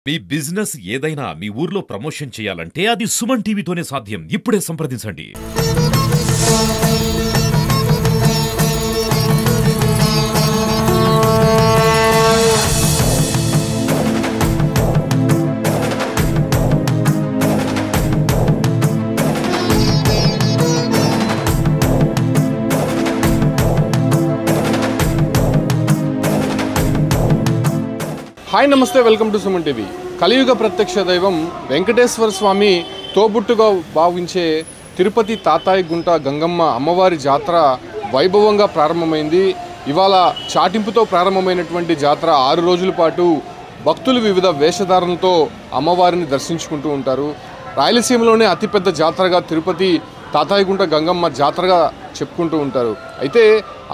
మీ business ఏదైనా మీ ఊర్లో promotion చేయాలంటే అది సుమన్ టీవీతోనే సాధ్యం. ఇప్పుడే సంప్రదించండి. హాయ్ నమస్తే, వెల్కమ్ టు సుమన్ టీవీ. కలియుగ ప్రత్యక్ష దైవం వెంకటేశ్వర స్వామి తోబుట్టుగా భావించే తిరుపతి తాతాయి గుంట గంగమ్మ అమ్మవారి జాతర వైభవంగా ప్రారంభమైంది. ఇవాళ చాటింపుతో ప్రారంభమైనటువంటి జాతర 6 రోజుల పాటు భక్తులు వివిధ వేషధారణలతో అమ్మవారిని దర్శించుకుంటూ ఉంటారు. రాయలసీమలోనే అతిపెద్ద జాతరగా తిరుపతి తాతాయిగుంట గంగమ్మ జాతరగా చెప్పుకుంటూ ఉంటారు. అయితే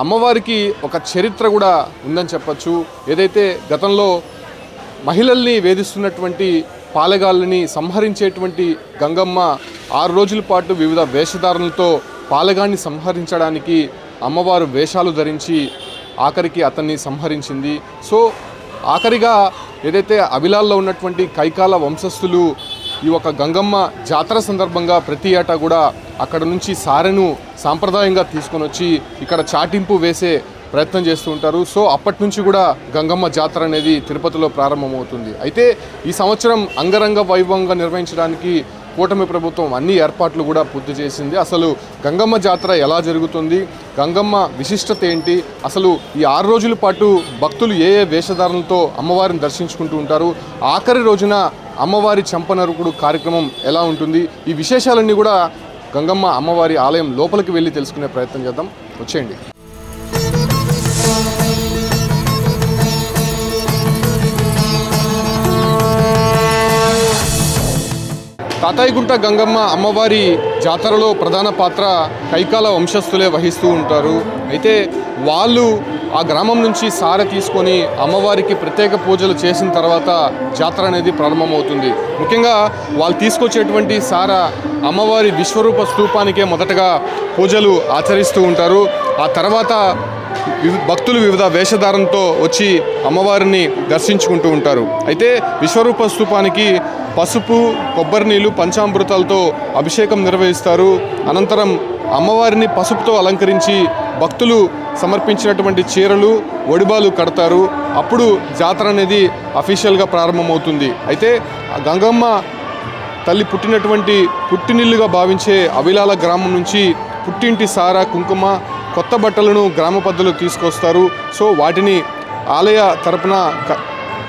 అమ్మవారికి ఒక చరిత్ర కూడా ఉందని చెప్పచ్చు. ఏదైతే గతంలో మహిళల్ని వేధిస్తున్నటువంటి పాలెగాళ్ళని సంహరించేటువంటి గంగమ్మ 6 రోజుల పాటు వివిధ వేషధారణలతో పాలెగాన్ని సంహరించడానికి అమ్మవారు వేషాలు ధరించి ఆఖరికి అతన్ని సంహరించింది. సో ఆఖరిగా ఏదైతే అవిలాల్లో ఉన్నటువంటి కైకాల వంశస్థులు ఈ ఒక గంగమ్మ జాతర సందర్భంగా ప్రతి ఏటా కూడా అక్కడ నుంచి సారెను సాంప్రదాయంగా తీసుకొని వచ్చి ఇక్కడ చాటింపు వేసే ప్రయత్నం చేస్తూ ఉంటారు. సో అప్పటి నుంచి కూడా గంగమ్మ జాతర అనేది తిరుపతిలో ప్రారంభమవుతుంది. అయితే ఈ సంవత్సరం అంగరంగ వైభవంగా నిర్వహించడానికి కూటమి ప్రభుత్వం అన్ని ఏర్పాట్లు కూడా పూర్తి చేసింది. అసలు గంగమ్మ జాతర ఎలా జరుగుతుంది, గంగమ్మ విశిష్టత ఏంటి, అసలు ఈ 6 రోజుల పాటు భక్తులు ఏ వేషధారణలతో అమ్మవారిని దర్శించుకుంటూ ఉంటారు, ఆఖరి రోజున అమ్మవారి చంపనరుకుడు కార్యక్రమం ఎలా ఉంటుంది, ఈ విశేషాలన్నీ కూడా గంగమ్మ అమ్మవారి ఆలయం లోపలికి వెళ్ళి తెలుసుకునే ప్రయత్నం చేద్దాం. వచ్చేయండి. తాతాయిగుంట గంగమ్మ అమ్మవారి జాతరలో ప్రధాన పాత్ర కైకాల వంశస్థులే వహిస్తూ ఉంటారు. అయితే వాళ్ళు ఆ గ్రామం నుంచి సారె తీసుకొని అమ్మవారికి ప్రత్యేక పూజలు చేసిన తర్వాత జాతర అనేది ప్రారంభమవుతుంది. ముఖ్యంగా వాళ్ళు తీసుకొచ్చేటువంటి సార అమ్మవారి విశ్వరూప స్తూపానికే మొదటగా పూజలు ఆచరిస్తూ ఉంటారు. ఆ తర్వాత భక్తులు వివిధ వేషధారణతో వచ్చి అమ్మవారిని దర్శించుకుంటూ ఉంటారు. అయితే విశ్వరూప స్తూపానికి పసుపు, కొబ్బరి నీళ్ళు, పంచామృతాలతో అభిషేకం నిర్వహిస్తారు. అనంతరం అమ్మవారిని పసుపుతో అలంకరించి భక్తులు సమర్పించినటువంటి చీరలు, ఒడిబాలు కడతారు. అప్పుడు జాతర అనేది అఫీషియల్గా ప్రారంభమవుతుంది. అయితే గంగమ్మ తల్లి పుట్టినటువంటి పుట్టినిల్లుగా భావించే అవిలాల గ్రామం నుంచి పుట్టింటి సారా, కుంకుమ, కొత్త బట్టలను గ్రామ పెద్దలు తీసుకొస్తారు. సో వాటిని ఆలయ తరపున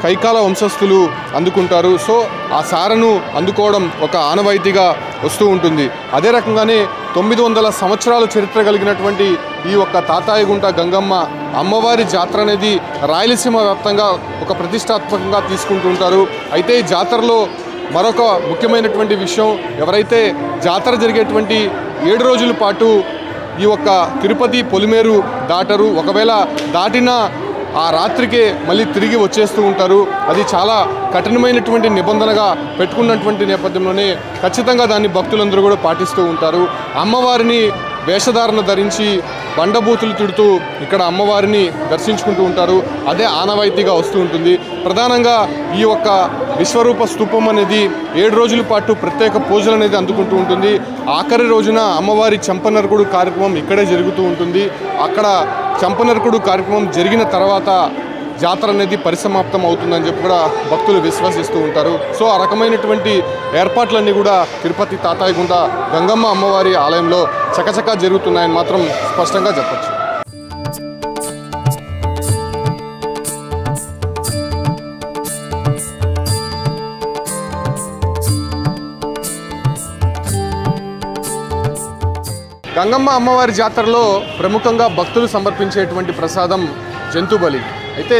కైకాల వంశస్థులు అందుకుంటారు. సో ఆ సారను అందుకోవడం ఒక ఆనవాయితీగా వస్తూ ఉంటుంది. అదే రకంగానే 900 సంవత్సరాల చరిత్ర కలిగినటువంటి ఈ ఒక్క తాతాయిగుంట గంగమ్మ అమ్మవారి జాతర అనేది రాయలసీమ వ్యాప్తంగా ఒక ప్రతిష్టాత్మకంగా తీసుకుంటూ ఉంటారు. అయితే ఈ జాతరలో మరొక ముఖ్యమైనటువంటి విషయం, ఎవరైతే జాతర జరిగేటువంటి 7 రోజుల పాటు ఈ ఒక్క తిరుపతి పొలిమేరు దాటరు, ఒకవేళ దాటినా ఆ రాత్రికే మళ్ళీ తిరిగి వచ్చేస్తూ ఉంటారు. అది చాలా కఠినమైనటువంటి నిబంధనగా పెట్టుకున్నటువంటి నేపథ్యంలోనే ఖచ్చితంగా దాన్ని భక్తులందరూ కూడా పాటిస్తూ ఉంటారు. అమ్మవారిని వేషధారణ ధరించి బండబూతులు తిడుతూ ఇక్కడ అమ్మవారిని దర్శించుకుంటూ ఉంటారు. అదే ఆనవాయితీగా వస్తూ ఉంటుంది. ప్రధానంగా ఈ ఒక్క విశ్వరూప స్తూపం అనేది 7 రోజుల పాటు ప్రత్యేక పూజలు అనేది అందుకుంటూ ఉంటుంది. ఆఖరి రోజున అమ్మవారి చంపనరుకుడు కార్యక్రమం ఇక్కడే జరుగుతూ ఉంటుంది. అక్కడ చంపనరుకుడు కార్యక్రమం జరిగిన తర్వాత జాతర అనేది పరిసమాప్తం అవుతుందని చెప్పి కూడా భక్తులు విశ్వసిస్తూ ఉంటారు. సో ఆ రకమైనటువంటి ఏర్పాట్లన్నీ కూడా తిరుపతి తాతాయిగుంట గంగమ్మ అమ్మవారి ఆలయంలో చకచకా జరుగుతున్నాయని మాత్రం స్పష్టంగా చెప్పచ్చు. గంగమ్మ అమ్మవారి జాతరలో ప్రముఖంగా భక్తులు సమర్పించేటువంటి ప్రసాదం జంతు బలి. అయితే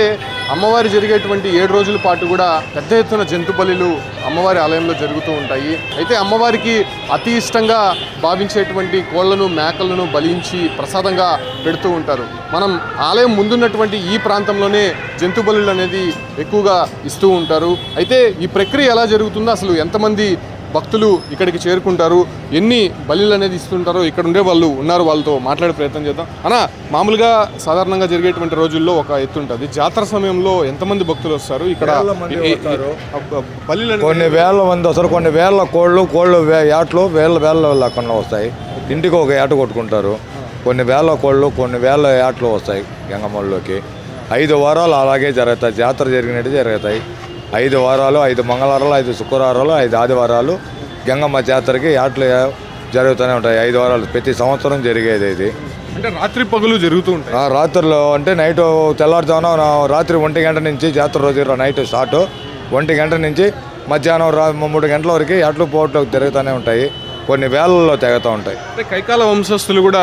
అమ్మవారి జరిగేటువంటి 7 రోజుల పాటు కూడా పెద్ద ఎత్తున జంతు బలులు అమ్మవారి ఆలయంలో జరుగుతూ ఉంటాయి. అయితే అమ్మవారికి అతి ఇష్టంగా భావించేటువంటి కోళ్లను, మేకలను బలించి ప్రసాదంగా పెడుతూ ఉంటారు. మనం ఆలయం ముందున్నటువంటి ఈ ప్రాంతంలోనే జంతు బలులు అనేది ఎక్కువగా ఇస్తూ ఉంటారు. అయితే ఈ ప్రక్రియ ఎలా జరుగుతుందో, అసలు ఎంతమంది భక్తులు ఇక్కడికి చేరుకుంటారు, ఎన్ని బలులు అనేది ఇస్తుంటారో ఇక్కడ ఉండే వాళ్ళు ఉన్నారు, వాళ్ళతో మాట్లాడే ప్రయత్నం చేద్దాం. అన్న, మామూలుగా సాధారణంగా జరిగేటువంటి రోజుల్లో ఒక ఎత్తు ఉంటుంది, జాతర సమయంలో ఎంతమంది భక్తులు వస్తారు ఇక్కడ? బలులు కొన్ని వేల మంది వస్తారు, కొన్ని వేల కోళ్ళు ఏటలు వేల లేకుండా వస్తాయి. ఇంటికి ఒక ఏట కొట్టుకుంటారు. కొన్ని వేల కోళ్ళు కొన్ని వేల ఏటలు వస్తాయి గంగమ్మలోకి. 5 వారాలు అలాగే జరుగుతాయి, జాతర జరిగినట్టు జరుగుతాయి. 5 వారాలు, 5 మంగళవారాలు, 5 శుక్రవారాలు, 5 ఆదివారాలు గంగమ్మ జాతరకి ఏటలు జరుగుతూనే ఉంటాయి. 5 వారాలు ప్రతి సంవత్సరం జరిగేది ఇది. అంటే రాత్రి పగలు జరుగుతూ ఉంటాయి. రాత్రులు అంటే నైట్ తెల్లవారుజామున రాత్రి 1 గంట నుంచి జాతర రోజు నైట్ స్టార్ట్. 1 గంట నుంచి మధ్యాహ్నం 3 గంటల వరకు ఏట్లు పోట్లు తిరుగుతూనే ఉంటాయి. కొన్ని వేలల్లో తెగుతూ ఉంటాయి. అంటే కైకాల వంశస్థులు కూడా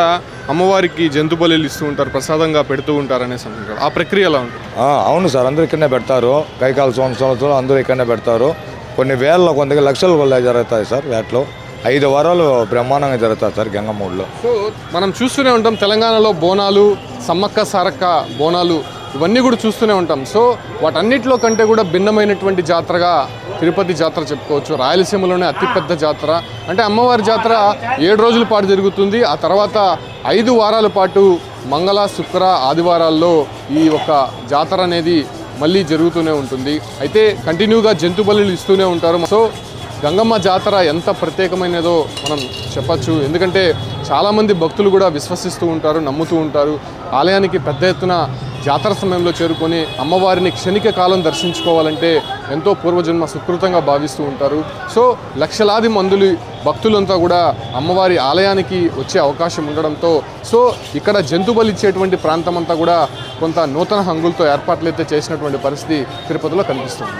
అమ్మవారికి జంతు బలులు ఇస్తూ ఉంటారు, ప్రసాదంగా పెడుతూ ఉంటారు అనేసి అంటారు. ఆ ప్రక్రియ ఎలా ఉంటుంది? అవును సార్, అందరూ ఇక్కడనే పెడతారు. కైకాల సంవత్సరాలు అందరూ ఇక్కడనే పెడతారు. కొన్ని వేల కొంత లక్షల వల్ల జరుగుతాయి సార్ వేటలు. 5 వారాలు బ్రహ్మాండంగా జరుగుతాయి సార్ గంగమ్మూడిలో. సో మనం చూస్తూనే ఉంటాం తెలంగాణలో బోనాలు, సమ్మక్క సారక్క బోనాలు ఇవన్నీ కూడా చూస్తూనే ఉంటాం. సో వాటన్నిటిలో కంటే కూడా భిన్నమైనటువంటి జాతరగా తిరుపతి జాతర చెప్పుకోవచ్చు. రాయలసీమలోనే అతిపెద్ద జాతర. అంటే అమ్మవారి జాతర 7 రోజుల పాటు జరుగుతుంది. ఆ తర్వాత 5 వారాల పాటు మంగళ, శుక్ర, ఆదివారాల్లో ఈ ఒక జాతర అనేది మళ్ళీ జరుగుతూనే ఉంటుంది. అయితే కంటిన్యూగా జంతు బలులు ఇస్తూనే ఉంటారు. సో గంగమ్మ జాతర ఎంత ప్రత్యేకమైనదో మనం చెప్పచ్చు. ఎందుకంటే చాలామంది భక్తులు కూడా విశ్వసిస్తూ ఉంటారు, నమ్ముతూ ఉంటారు. ఆలయానికి పెద్ద ఎత్తున జాతర సమయంలో చేరుకొని అమ్మవారిని క్షణిక కాలం దర్శించుకోవాలంటే ఎంతో పూర్వజన్మ సుకృతంగా భావిస్తూ ఉంటారు. సో లక్షలాది మంది భక్తులంతా కూడా అమ్మవారి ఆలయానికి వచ్చే అవకాశం ఉండడంతో సో ఇక్కడ జంతు బలి ఇచ్చేటువంటి ప్రాంతం అంతా కూడా కొంత నూతన హంగులతో ఏర్పాట్లయితే చేసినటువంటి పరిస్థితి తిరుపతిలో కనిపిస్తుంది.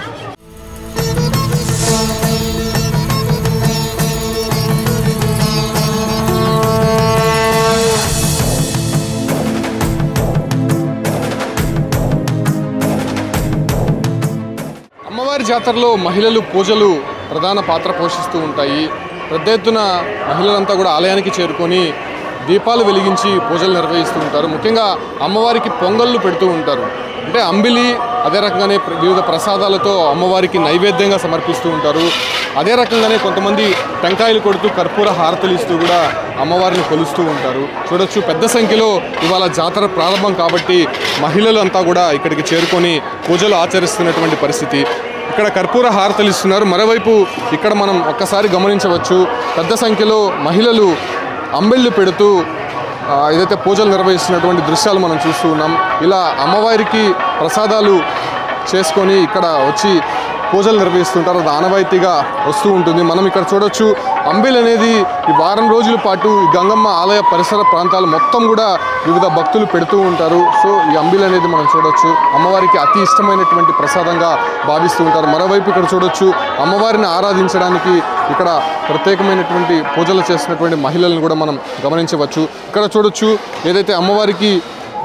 అమ్మవారి జాతరలో మహిళలు పూజలు ప్రధాన పాత్ర పోషిస్తూ ఉంటాయి. పెద్ద ఎత్తున మహిళలంతా కూడా ఆలయానికి చేరుకొని దీపాలు వెలిగించి పూజలు నిర్వహిస్తూ ఉంటారు. ముఖ్యంగా అమ్మవారికి పొంగళ్ళు పెడుతూ ఉంటారు. అంటే అంబిలి, అదే రకంగానే వివిధ ప్రసాదాలతో అమ్మవారికి నైవేద్యంగా సమర్పిస్తూ ఉంటారు. అదే రకంగానే కొంతమంది టెంకాయలు కొడుతూ కర్పూర హారతలు ఇస్తూ కూడా అమ్మవారిని కొలుస్తూ ఉంటారు. చూడొచ్చు, పెద్ద సంఖ్యలో ఇవాళ జాతర ప్రారంభం కాబట్టి మహిళలు అంతా కూడా ఇక్కడికి చేరుకొని పూజలు ఆచరిస్తున్నటువంటి పరిస్థితి. ఇక్కడ కర్పూర హారతలు ఇస్తున్నారు. మరోవైపు ఇక్కడ మనం ఒక్కసారి గమనించవచ్చు, పెద్ద సంఖ్యలో మహిళలు అంబెళ్ళు పెడుతూ ఏదైతే పూజలు నిర్వహిస్తున్నటువంటి దృశ్యాలు మనం చూస్తూ ఉన్నాం. ఇలా అమ్మవారికి ప్రసాదాలు చేసుకొని ఇక్కడ వచ్చి పూజలు నిర్వహిస్తుంటారు. అది ఆనవాయితీగా వస్తూ ఉంటుంది. మనం ఇక్కడ చూడొచ్చు, అంబిల్ అనేది ఈ వారం రోజుల పాటు ఈ గంగమ్మ ఆలయ పరిసర ప్రాంతాలు మొత్తం కూడా వివిధ భక్తులు పెడుతూ ఉంటారు. సో ఈ అంబిల్ అనేది మనం చూడొచ్చు, అమ్మవారికి అతి ఇష్టమైనటువంటి ప్రసాదంగా భావిస్తూ ఉంటారు. మరోవైపు ఇక్కడ చూడొచ్చు, అమ్మవారిని ఆరాధించడానికి ఇక్కడ ప్రత్యేకమైనటువంటి పూజలు చేసినటువంటి మహిళలను కూడా మనం గమనించవచ్చు. ఇక్కడ చూడొచ్చు, ఏదైతే అమ్మవారికి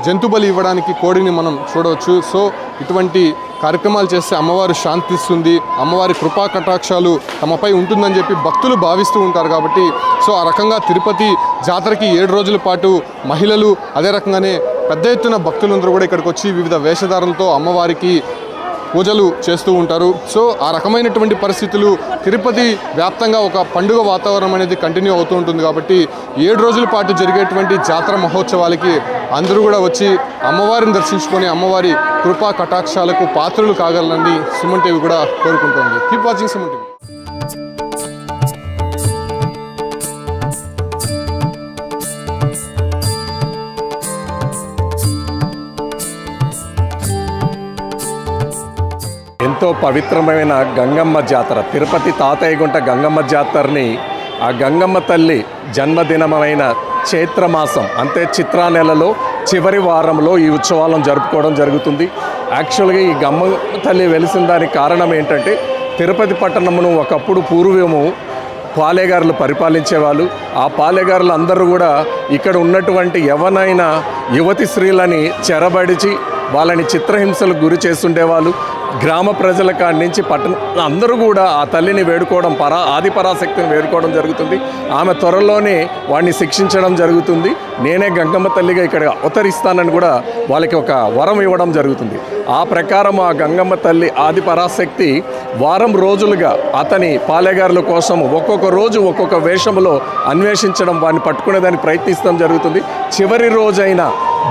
జంతు బలి ఇవ్వడానికి కోడిని మనం చూడవచ్చు. సో ఇటువంటి కార్యక్రమాలు చేస్తే అమ్మవారు శాంతిస్తుంది, అమ్మవారి కృపా కటాక్షాలు తమపై ఉంటుందని చెప్పి భక్తులు భావిస్తూ ఉంటారు. కాబట్టి సో ఆ రకంగా తిరుపతి జాతరకి 7 రోజుల పాటు మహిళలు, అదే రకంగానే పెద్ద ఎత్తున భక్తులందరూ కూడా ఇక్కడికి వచ్చి వివిధ వేషధారణలతో అమ్మవారికి పూజలు చేస్తూ ఉంటారు. సో ఆ రకమైనటువంటి పరిస్థితులు తిరుపతి వ్యాప్తంగా ఒక పండుగ వాతావరణం అనేది కంటిన్యూ అవుతూ ఉంటుంది. కాబట్టి 7 రోజుల పాటు జరిగేటువంటి జాతర మహోత్సవాలకి అందరూ కూడా వచ్చి అమ్మవారిని దర్శించుకొని అమ్మవారి కృపా కటాక్షాలకు పాత్రలు కాగలనని సుమన్ టీవీ కూడా కోరుకుంటోంది. Keep watching Suman TV. ఎంతో పవిత్రమైన గంగమ్మ జాతర, తిరుపతి తాతయ్యగుంట గంగమ్మ జాతరని ఆ గంగమ్మ తల్లి జన్మదినమైన చైత్రమాసం అంటే చిత్రా నెలలో చివరి వారంలో ఈ ఉత్సవాలను జరుపుకోవడం జరుగుతుంది. యాక్చువల్గా ఈ గంగమ్మ తల్లి వెలిసిన దానికి కారణం ఏంటంటే, తిరుపతి పట్టణమును ఒకప్పుడు పూర్వము పాలేగారులు పరిపాలించేవాళ్ళు. ఆ పాలేగారులు అందరూ కూడా ఇక్కడ ఉన్నటువంటి ఎవరైనా యువతి స్త్రీలని చెరబడిచి వాళ్ళని చిత్రహింసలకు గురి చేస్తుండేవాళ్ళు. గ్రామ ప్రజల కాడి నుంచి పట్టణ అందరూ కూడా ఆ తల్లిని వేడుకోవడం ఆది పరాశక్తిని వేడుకోవడం జరుగుతుంది. ఆమె త్వరలోనే వాడిని శిక్షించడం జరుగుతుంది. నేనే గంగమ్మ తల్లిగా ఇక్కడ అవతరిస్తానని కూడా వాళ్ళకి ఒక వరం ఇవ్వడం జరుగుతుంది. ఆ ప్రకారం ఆ గంగమ్మ తల్లి ఆది పరాశక్తి వారం రోజులుగా అతని పాలెగారుల కోసం ఒక్కొక్క రోజు ఒక్కొక్క వేషంలో అన్వేషించడం, వాడిని పట్టుకునేదానికి ప్రయత్నించడం జరుగుతుంది. చివరి రోజైన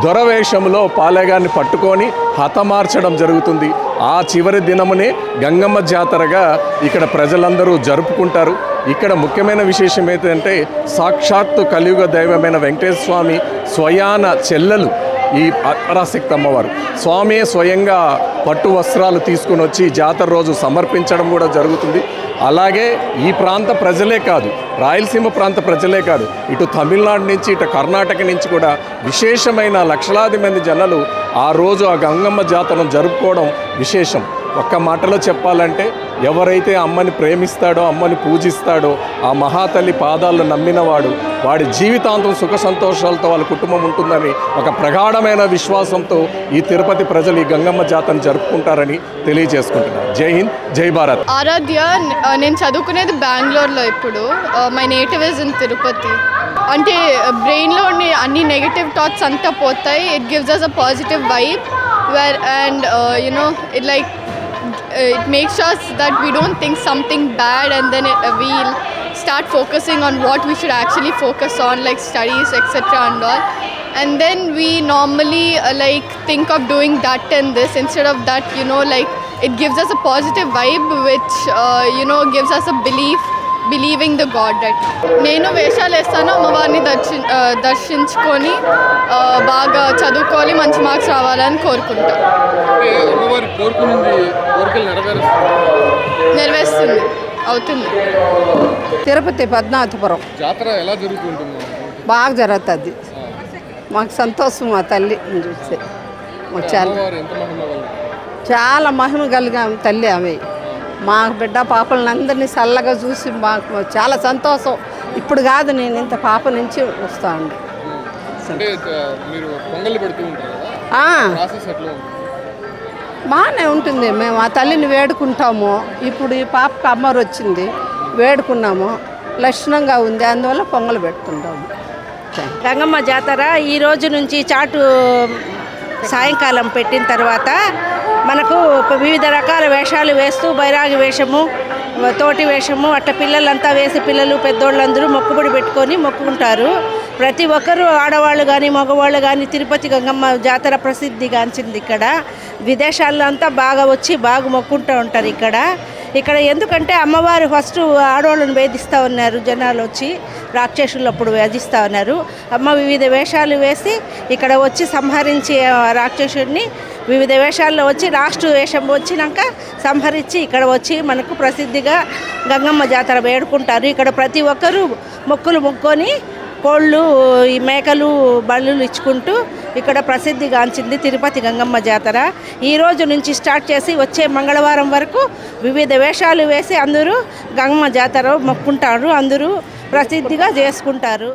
దొరవేషంలో పాలెగారిని పట్టుకొని హతమార్చడం జరుగుతుంది. ఆ చివరి దినమునే గంగమ్మ జాతరగా ఇక్కడ ప్రజలందరూ జరుపుకుంటారు. ఇక్కడ ముఖ్యమైన విశేషం ఏంటంటే సాక్షాత్తు కలియుగ దైవమైన వెంకటేశ్వర స్వామి స్వయాన చెల్లెలు ఈ పరాశక్తి అమ్మవారు స్వామి స్వయంగా పట్టు వస్త్రాలు తీసుకుని వచ్చి జాతర రోజు సమర్పించడం కూడా జరుగుతుంది. అలాగే ఈ ప్రాంత ప్రజలే కాదు, రాయలసీమ ప్రాంత ప్రజలే కాదు, ఇటు తమిళనాడు నుంచి ఇటు కర్ణాటక నుంచి కూడా విశేషమైన లక్షలాది మంది జనాలు ఆ రోజు ఆ గంగమ్మ జాతరను జరుపుకోవడం విశేషం. ఒక్క మాటలో చెప్పాలంటే ఎవరైతే అమ్మని ప్రేమిస్తాడో, అమ్మని పూజిస్తాడో, ఆ మహాతల్లి పాదాలను నమ్మినవాడు వాడి జీవితాంతం సుఖ సంతోషాలతో వాళ్ళ కుటుంబం ఉంటుందని ఒక ప్రగాఢమైన విశ్వాసంతో ఈ తిరుపతి ప్రజలు ఈ గంగమ్మ జాతరను జరుపుకుంటారని తెలియజేసుకుంటున్నారు. జై హింద్, జై భారత్. ఆరాధ్య, నేను చదువుకునేది బెంగళూరులో. ఇప్పుడు my native is in Tirupati. అంటే బ్రెయిన్లో ఉండే అన్ని నెగటివ్ థాట్స్ అంతా పోతాయి. It gives us a positive vibe and it like it makes us that we don't think something bad, and then we'll start focusing on what we should actually focus on, like studies, etc. and all. And then we normally like think of doing that and this instead of that, like it gives us a positive vibe which gives us a believing the God. that నేను వేషాలు వేస్తాను, అమ్మవారిని దర్శించుకొని బాగా చదువుకోవాలి, మంచి marks రావాలని కోరుకుంటాను. నెరవేరుస్తుంది, అవుతుంది. తిరుపతి పద్మనాభపురం జాతర ఎలా జరుగుతుంటుంది? బాగా జరుగుతుంది. మాకు సంతోషం ఆ తల్లి చూస్తే. మాకు చాలా మహిమ కలిగా తల్లి ఆమె. మా బిడ్డ పాపలను అందరినీ చల్లగా చూసి మాకు చాలా సంతోషం. ఇప్పుడు కాదు, నేను ఇంత పాప నుంచి వస్తాను. బాగానే ఉంటుంది. మేము ఆ తల్లిని వేడుకుంటాము. ఇప్పుడు ఈ పాపకు అమ్మవారు వచ్చింది, వేడుకున్నాము, లక్షణంగా ఉంది, అందువల్ల పొంగలు పెట్టుకుంటాము. గంగమ్మ జాతర ఈ రోజు నుంచి చాటు సాయంకాలం పెట్టిన తర్వాత మనకు వివిధ రకాల వేషాలు వేస్తూ బైరాగి వేషము, తోటి వేషము అట్లా పిల్లలంతా వేసి పిల్లలు పెద్దోళ్ళందరూ మొక్కుబడి పెట్టుకొని మొక్కుకుంటారు. ప్రతి ఒక్కరూ ఆడవాళ్ళు కానీ మగవాళ్ళు కానీ తిరుపతి గంగమ్మ జాతర ప్రసిద్ధిగాంచింది. ఇక్కడ విదేశాల్లో అంతా బాగా వచ్చి బాగా మొక్కుంటూ ఉంటారు. ఇక్కడ ఎందుకంటే అమ్మవారు ఫస్ట్ ఆడవాళ్ళని వేధిస్తూ ఉన్నారు, జనాలు వచ్చి రాక్షసులు అప్పుడు వేధిస్తూ ఉన్నారు. అమ్మ వివిధ వేషాలు వేసి ఇక్కడ వచ్చి సంహరించి రాక్షసుడిని వివిధ వేషాల్లో వచ్చి లాస్ట్ వేషం వచ్చినాక సంహరించి ఇక్కడ వచ్చి మనకు ప్రసిద్ధిగా గంగమ్మ జాతర వేడుకుంటారు. ఇక్కడ ప్రతి ఒక్కరూ మొక్కులు మొక్కొని కోళ్ళు, ఈ మేకలు, బళ్ళు ఇచ్చుకుంటూ ఇక్కడ ప్రసిద్ధిగాంచింది తిరుపతి గంగమ్మ జాతర. ఈ రోజు నుంచి స్టార్ట్ చేసి వచ్చే మంగళవారం వరకు వివిధ వేషాలు వేసి అందరూ గంగమ్మ జాతర మొక్కుంటారు, అందరూ ప్రసిద్ధిగా చేసుకుంటారు.